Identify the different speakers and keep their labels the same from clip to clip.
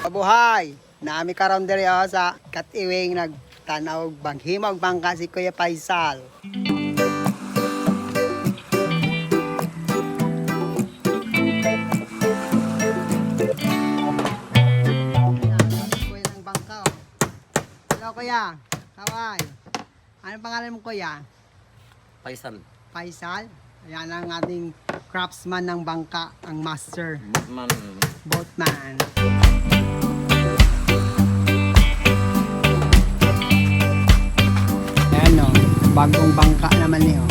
Speaker 1: Mabuhay! Naami karon diri sa iwing nagtanaw banghimog bangka si Kuya Paisal. Kuya ng bangka oh. Hello Kuya, kaway. Anong pangalan mo Kuya?
Speaker 2: Paisal.
Speaker 1: Paisal? Ayan ang ating craftsman ng bangka, ang master. Boatman. Ayan o, bagong bangka naman niyo.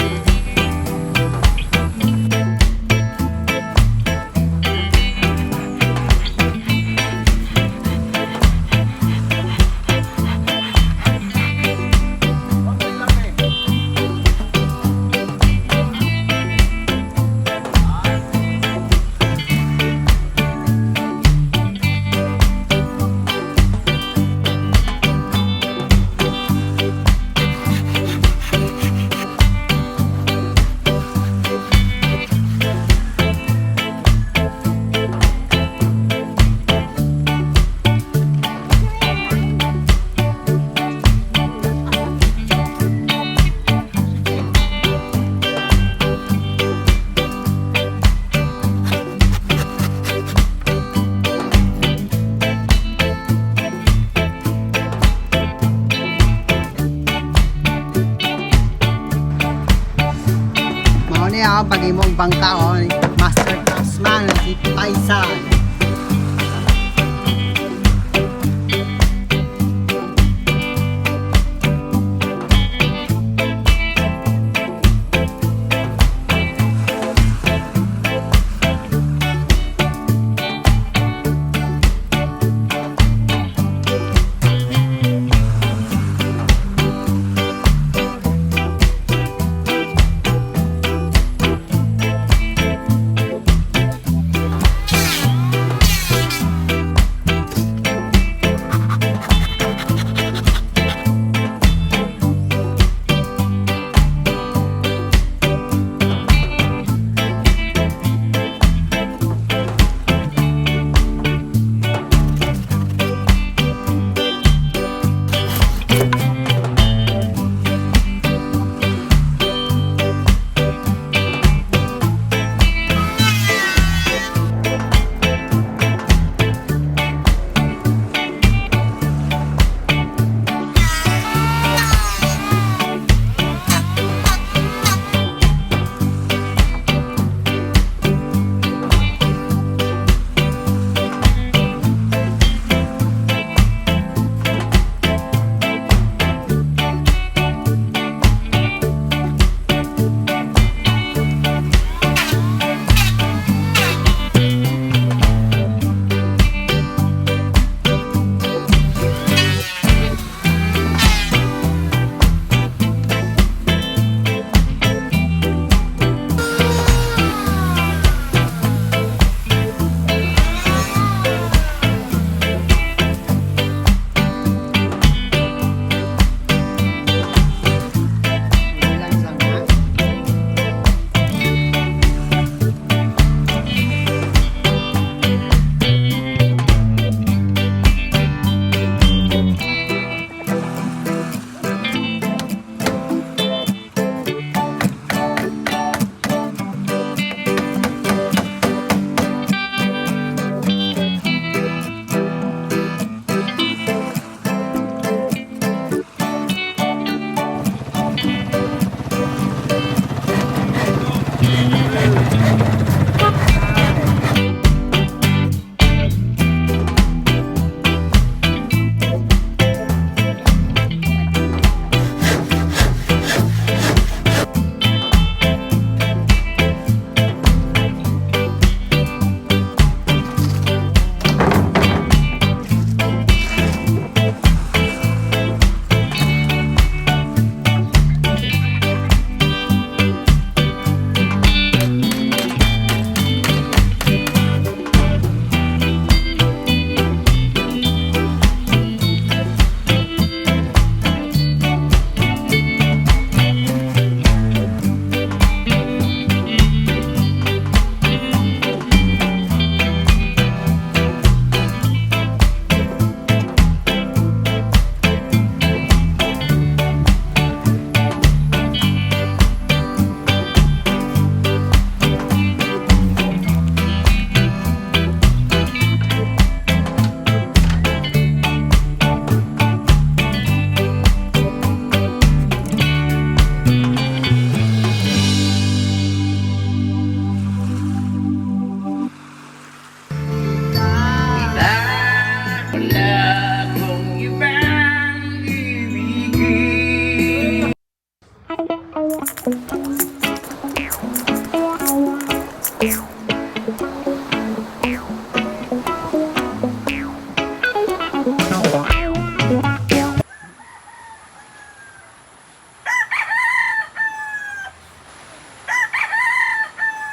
Speaker 1: Pag-imong bangka o, master craftsman si Paisal.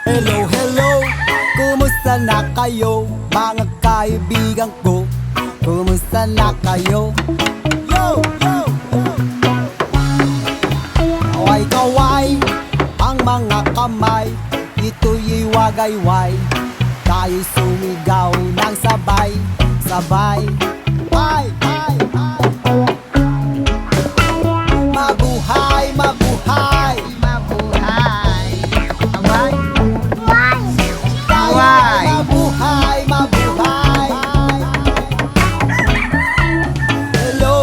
Speaker 2: Hello, hello, kumusta na kayo? Mga kaibigan ko, kumusta na kayo? Yo, yo, yo. Kaway-kaway ang mga kamay, ito'y wagayway. Tayo'y sumigaw ng sabay, sabay. Ay, ay, ay. Mabuhay, mabuhay,
Speaker 1: Mabuhay. Kaway.
Speaker 2: tayo
Speaker 1: Kaway.
Speaker 2: mabuhay, mabuhay. Hello,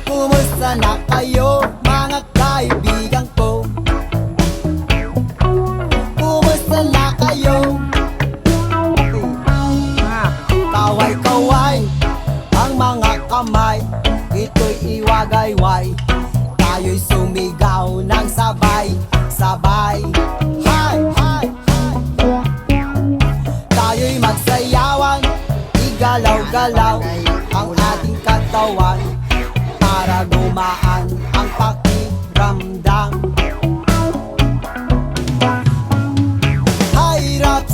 Speaker 2: kumusta na kayo? Mga kaibigan ko, kumusta na kayo? Kaway-kaway ang mga kamay, ito'y iwagayway. Tayo'y sumigaw ng sabay, sabay. Hi, hi, hi. Tayo'y magsayawan, igalaw-galaw ang ating katawan para gumaan ang pakiramdam. Hay, rap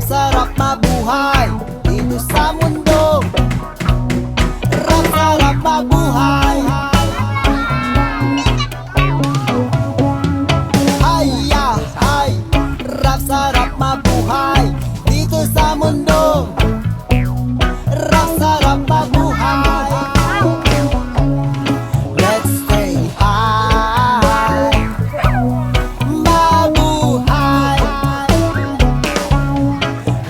Speaker 2: sarap mabuhay dito sa mundo. Rap sarap mabuhay. Ay, ay, rap sarap mabuhay dito sa mundo. Rap sarap mabuhay. Let's stay high. Mabuhay.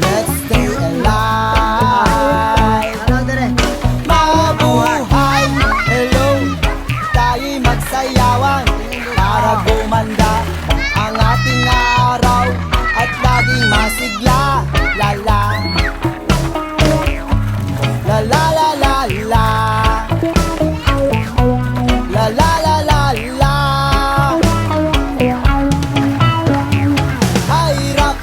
Speaker 2: Let's stay alive.
Speaker 1: Ano dire?
Speaker 2: Mabuhay. Hello, tayo'y magsayawan para gumanda ang ating araw at laging masigla. La la la la la la la la la la la la. Ay, rap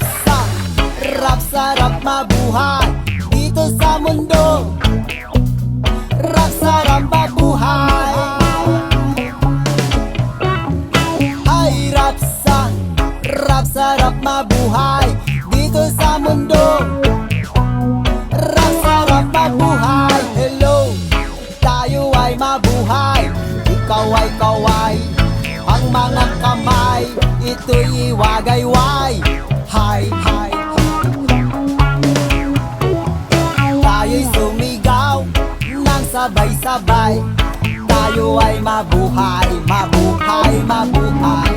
Speaker 2: sarap mabuhay dito sa mundo. Rap sarap mabuhay. Ay, rap sarap mabuhay dito sa mundo. Rap sarap mabuhay. Hello, tayo ay mabuhay. Ikaw ay kaway, ang mga kamay, ito'y wagayway. Hi, hi, tayo'y sumigaw ng sabay-sabay. Tayo ay mabuhay, mabuhay, mabuhay.